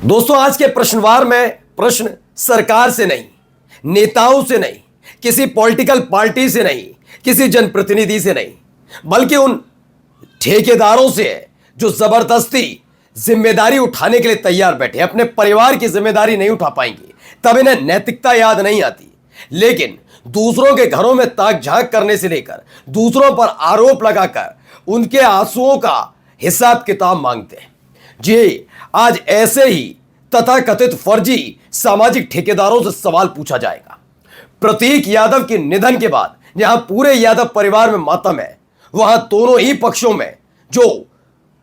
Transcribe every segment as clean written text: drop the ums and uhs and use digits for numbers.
दोस्तों, आज के प्रश्नवार में प्रश्न सरकार से नहीं, नेताओं से नहीं, किसी पॉलिटिकल पार्टी से नहीं, किसी जनप्रतिनिधि से नहीं, बल्कि उन ठेकेदारों से है जो जबरदस्ती जिम्मेदारी उठाने के लिए तैयार बैठे। अपने परिवार की जिम्मेदारी नहीं उठा पाएंगे, तब इन्हें नैतिकता याद नहीं आती, लेकिन दूसरों के घरों में ताक झांक करने से लेकर दूसरों पर आरोप लगाकर उनके आंसुओं का हिसाब किताब मांगते हैं। जी, आज ऐसे ही तथाकथित फर्जी सामाजिक ठेकेदारों से सवाल पूछा जाएगा। प्रतीक यादव के निधन के बाद जहां पूरे यादव परिवार में मातम है, वहां दोनों ही पक्षों में जो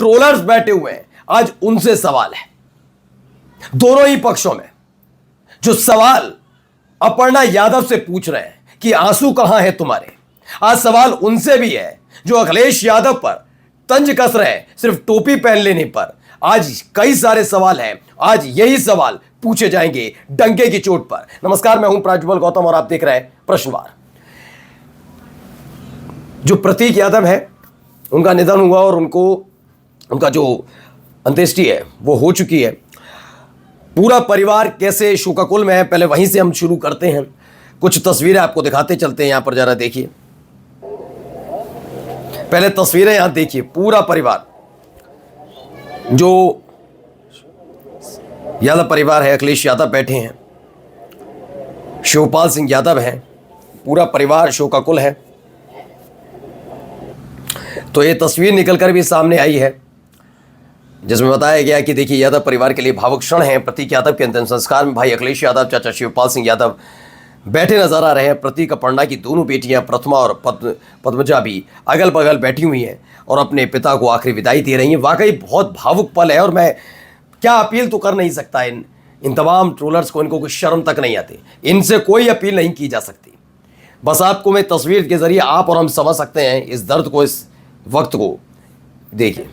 ट्रोलर्स बैठे हुए हैं, आज उनसे सवाल है। दोनों ही पक्षों में जो सवाल अपर्णा यादव से पूछ रहे हैं कि आंसू कहां है तुम्हारे, आज सवाल उनसे भी है जो अखिलेश यादव पर तंज कस रहे हैं सिर्फ टोपी पहन लेने पर। आज कई सारे सवाल हैं, आज यही सवाल पूछे जाएंगे डंके की चोट पर। नमस्कार, मैं हूं प्राज्वल गौतम और आप देख रहे हैं प्रश्नवार। जो प्रतीक यादव है, उनका निधन हुआ और उनका जो अंत्येष्टि है वो हो चुकी है। पूरा परिवार कैसे शोकाकुल में है, पहले वहीं से हम शुरू करते हैं। कुछ तस्वीरें आपको दिखाते चलते हैं। यहां पर जरा देखिए, पहले तस्वीरें यहां देखिए। पूरा परिवार, जो यादव परिवार है, अखिलेश यादव बैठे हैं, शिवपाल सिंह यादव हैं, पूरा परिवार शोकाकुल है। तो ये तस्वीर निकलकर भी सामने आई है जिसमें बताया गया कि देखिए, यादव परिवार के लिए भावुक क्षण है। प्रतीक यादव के अंतिम संस्कार में भाई अखिलेश यादव, चाचा शिवपाल सिंह यादव बैठे नजर आ रहे हैं। प्रतीक अपर्णा की दोनों बेटियां प्रथमा और पद्मजा भी अगल बगल बैठी हुई हैं और अपने पिता को आखिरी विदाई दे रही हैं। वाकई बहुत भावुक पल है और मैं क्या अपील तो कर नहीं सकता इन तमाम ट्रोलर्स को, इनको कोई शर्म तक नहीं आती, इनसे कोई अपील नहीं की जा सकती। बस आपको मैं तस्वीर के जरिए आप और हम समझ सकते हैं इस दर्द को, इस वक्त को। देखिए,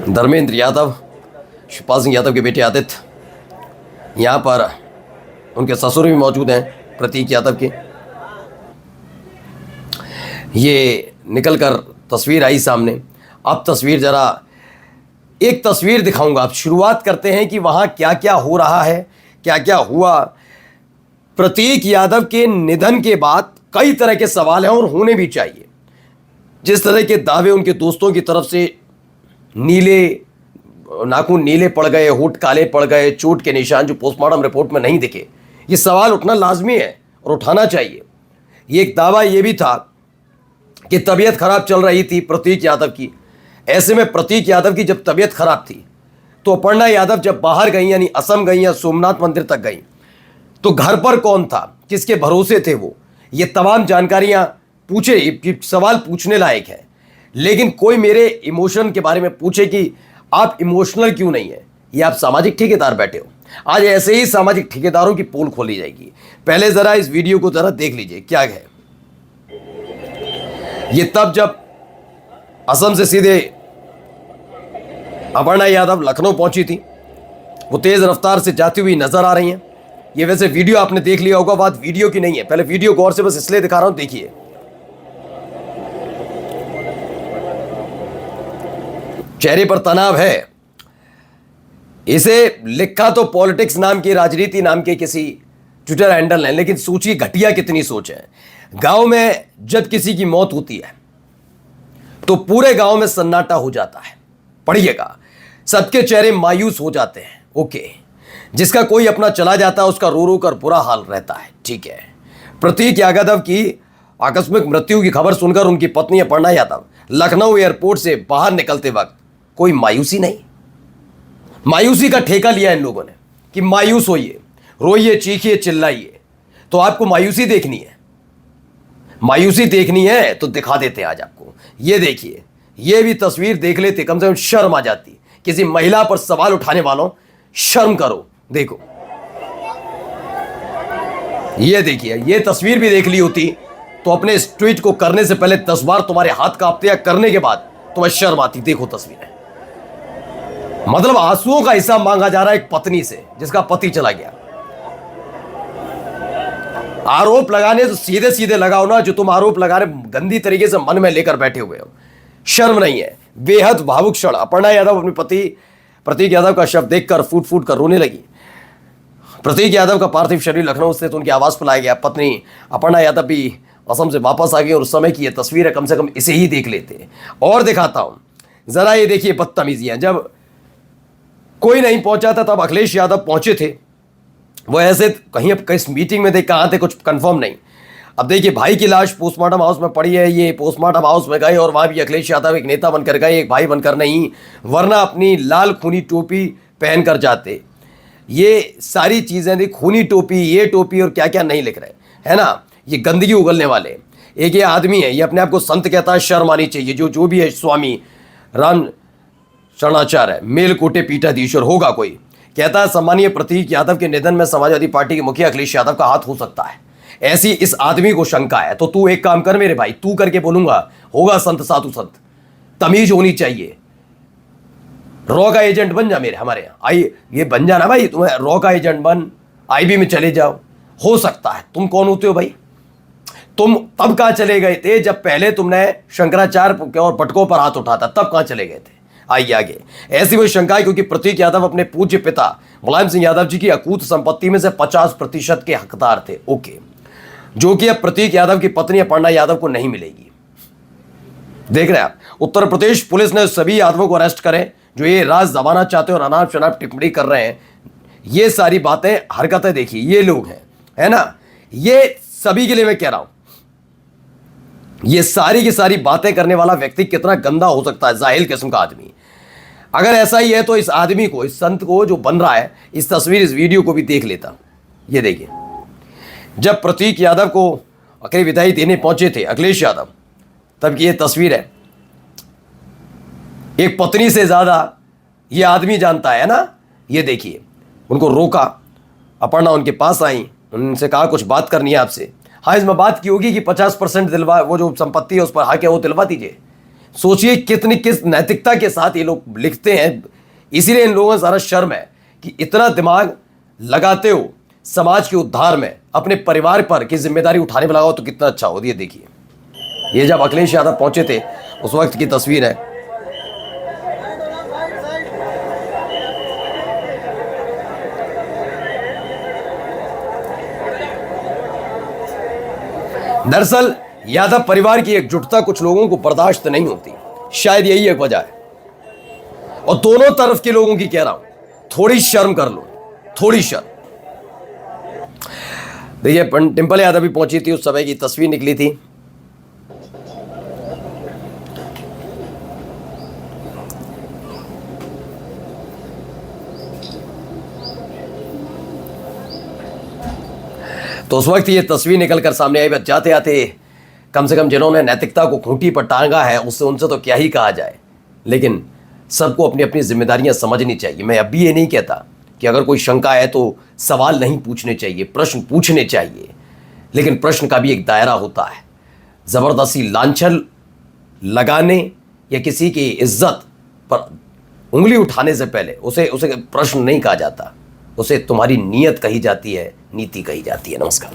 धर्मेंद्र यादव, शिवपाल सिंह यादव के बेटे आदित्य, यहाँ पर उनके ससुर भी मौजूद हैं प्रतीक यादव के। ये निकलकर तस्वीर आई सामने। अब तस्वीर जरा एक तस्वीर दिखाऊंगा। आप शुरुआत करते हैं कि वहाँ क्या क्या हो रहा है, क्या क्या हुआ। प्रतीक यादव के निधन के बाद कई तरह के सवाल हैं और होने भी चाहिए। जिस तरह के दावे उनके दोस्तों की तरफ से, नाखून नीले पड़ गए, होठ काले पड़ गए, चोट के निशान जो पोस्टमार्टम रिपोर्ट में नहीं दिखे, ये सवाल उठना लाजमी है और उठाना चाहिए। ये एक दावा ये भी था कि तबीयत खराब चल रही थी प्रतीक यादव की। ऐसे में प्रतीक यादव की जब तबीयत खराब थी तो अपर्णा यादव जब बाहर गई, यानी असम गई या सोमनाथ मंदिर तक गई, तो घर पर कौन था, किसके भरोसे थे वो, ये तमाम जानकारियां पूछे, सवाल पूछने लायक है। लेकिन कोई मेरे इमोशन के बारे में पूछे कि आप इमोशनल क्यों नहीं है, ये आप सामाजिक ठेकेदार बैठे हो। आज ऐसे ही सामाजिक ठेकेदारों की पोल खोली जाएगी। पहले जरा इस वीडियो को जरा देख लीजिए क्या है। ये तब जब असम से सीधे अपर्णा यादव लखनऊ पहुंची थी, वो तेज रफ्तार से जाती हुई नजर आ रही हैं। ये वैसे वीडियो आपने देख लिया होगा, बात वीडियो की नहीं है। पहले वीडियो गौर से बस इसलिए दिखा रहा हूं, देखिए। चेहरे पर तनाव है। इसे लिखा तो पॉलिटिक्स नाम की, राजनीति नाम के किसी ट्विटर हैंडल है, लेकिन सोचिए घटिया कितनी सोच है। गांव में जब किसी की मौत होती है तो पूरे गांव में सन्नाटा हो जाता है। पढ़िएगा, सबके चेहरे मायूस हो जाते हैं। ओके, जिसका कोई अपना चला जाता है उसका रो रो कर बुरा हाल रहता है। ठीक है, प्रतीक यादव की आकस्मिक मृत्यु की खबर सुनकर उनकी पत्नी अपर्णा यादव लखनऊ एयरपोर्ट से बाहर निकलते वक्त कोई मायूसी नहीं, मायूसी का ठेका लिया इन लोगों ने कि मायूस होइए, रोइए, चीखिए, चिल्लाइए। तो आपको मायूसी देखनी है, मायूसी देखनी है तो दिखा देते हैं आज आपको। ये देखिए, ये भी तस्वीर देख लेते, कम से कम शर्म आ जाती। किसी महिला पर सवाल उठाने वालों, शर्म करो। देखो, ये देखिए, ये तस्वीर भी देख ली होती तो अपने इस ट्वीट को करने से पहले 10 बार तुम्हारे हाथ कांपते, या करने के बाद तुम्हें शर्म आती। देखो तस्वीरें, मतलब आंसुओं का हिसाब मांगा जा रहा है एक पत्नी से जिसका पति चला गया। आरोप लगाने तो सीधे सीधे लगाओ ना, जो तुम आरोप लगा रहे गंदी तरीके से मन में लेकर बैठे हुए हो। शर्म नहीं है। बेहद भावुक क्षण। अपर्णा यादव अपने पति प्रतीक यादव का शव देखकर फूट फूट कर रोने लगी। प्रतीक यादव का पार्थिव शरीर लखनऊ स्थित उनके आवास पर लाया गया। पत्नी अपर्णा यादव भी असम से वापस आ गई और उस समय की यह तस्वीर है, कम से कम इसे ही देख लेते। और दिखाता हूं जरा, ये देखिए बदतमीजियां। जब कोई नहीं पहुंचा था तब अखिलेश यादव पहुंचे थे। वो ऐसे कहीं अब किस मीटिंग में थे, कहाँ थे, कुछ कंफर्म नहीं। अब देखिए भाई की लाश पोस्टमार्टम हाउस में पड़ी है, ये पोस्टमार्टम हाउस में गए और वहां भी अखिलेश यादव एक नेता बनकर गए, एक भाई बनकर नहीं, वरना अपनी लाल खूनी टोपी पहनकर जाते। ये सारी चीजें देख, खूनी टोपी, ये टोपी और क्या क्या नहीं लिख रहे, है ना, ये गंदगी उगलने वाले। एक ये आदमी है, ये अपने आप को संत कहता है, शर्म आनी चाहिए। जो भी है, स्वामी राम शरणाचार्य, मेलकोटे पीठाधीश्वर होगा कोई, कहता है सम्मानीय प्रतीक यादव के निधन में समाजवादी पार्टी के मुखिया अखिलेश यादव का हाथ हो सकता है। ऐसी इस आदमी को शंका है। तो तू एक काम कर मेरे भाई, तू करके बोलूंगा, होगा संत साधु संत, तमीज होनी चाहिए। रॉ का एजेंट बन जा मेरे, हमारे यहाँ आई ये बन जाना भाई, तुम्हें रॉ का एजेंट बन, आईबी में चले जाओ, हो सकता है। तुम कौन होते हो भाई? तुम तब कहां चले गए थे जब पहले तुमने शंकराचार्य और पटकों पर हाथ उठा था, तब कहां चले गए थे? आइए आगे। ऐसी वही शंका है क्योंकि प्रतीक यादव अपने पूज्य पिता मुलायम सिंह यादव जी की अकूत संपत्ति में से 50% के हकदार थे। ओके, जो कि अब प्रतीक यादव की पत्नी अपर्णा यादव को नहीं मिलेगी। देख रहे हैं आप, उत्तर प्रदेश पुलिस ने सभी यादवों को अरेस्ट करें जो ये राज दबाना चाहते हैं और अनाप शनाप टिप्पणी कर रहे हैं। ये सारी बातें, हरकतें देखिए, ये लोग हैं, है ना, ये सभी के लिए मैं कह रहा हूं, ये सारी की सारी बातें करने वाला व्यक्ति कितना गंदा हो सकता है, जाहिल किस्म का आदमी। अगर ऐसा ही है तो इस आदमी को, इस संत को जो बन रहा है, इस तस्वीर, इस वीडियो को भी देख लेता। ये देखिए, जब प्रतीक यादव को आखिरी विदाई देने पहुंचे थे अखिलेश यादव, तब की ये तस्वीर है। एक पत्नी से ज्यादा ये आदमी जानता है ना। ये देखिए, उनको रोका, अपर्णा उनके पास आई, उनसे कहा कुछ बात करनी है आपसे। हाँ, इसमें बात की होगी कि 50% दिलवा, वो जो संपत्ति है उस पर हक है, वो दिलवा दीजिए। सोचिए किस नैतिकता के साथ ये लोग लिखते हैं। इसीलिए इन लोगों को सारा शर्म है कि इतना दिमाग लगाते हो समाज के उद्धार में, अपने परिवार पर की जिम्मेदारी उठाने में लगाओ तो कितना अच्छा हो। ये देखिए, ये जब अखिलेश यादव पहुंचे थे उस वक्त की तस्वीर है। दरअसल यादव परिवार की एकजुटता कुछ लोगों को बर्दाश्त नहीं होती, शायद यही एक वजह है। और दोनों तरफ के लोगों की कह रहा हूं, थोड़ी शर्म कर लो, थोड़ी शर्म। देखिए, डिंपल यादव भी पहुंची थी, उस समय की तस्वीर निकली थी। तो उस वक्त ये तस्वीर निकलकर सामने आई। जाते आते कम से कम जिन्होंने नैतिकता को खूंटी पर टांगा है, उससे उनसे तो क्या ही कहा जाए। लेकिन सबको अपनी अपनी जिम्मेदारियां समझनी चाहिए। मैं अब भी ये नहीं कहता कि अगर कोई शंका है तो सवाल नहीं पूछने चाहिए, प्रश्न पूछने चाहिए, लेकिन प्रश्न का भी एक दायरा होता है। ज़बरदस्ती लांछन लगाने या किसी की इज्जत पर उंगली उठाने से पहले उसे प्रश्न नहीं कहा जाता, उसे तुम्हारी नीयत कही जाती है, नीति कही जाती है। नमस्कार।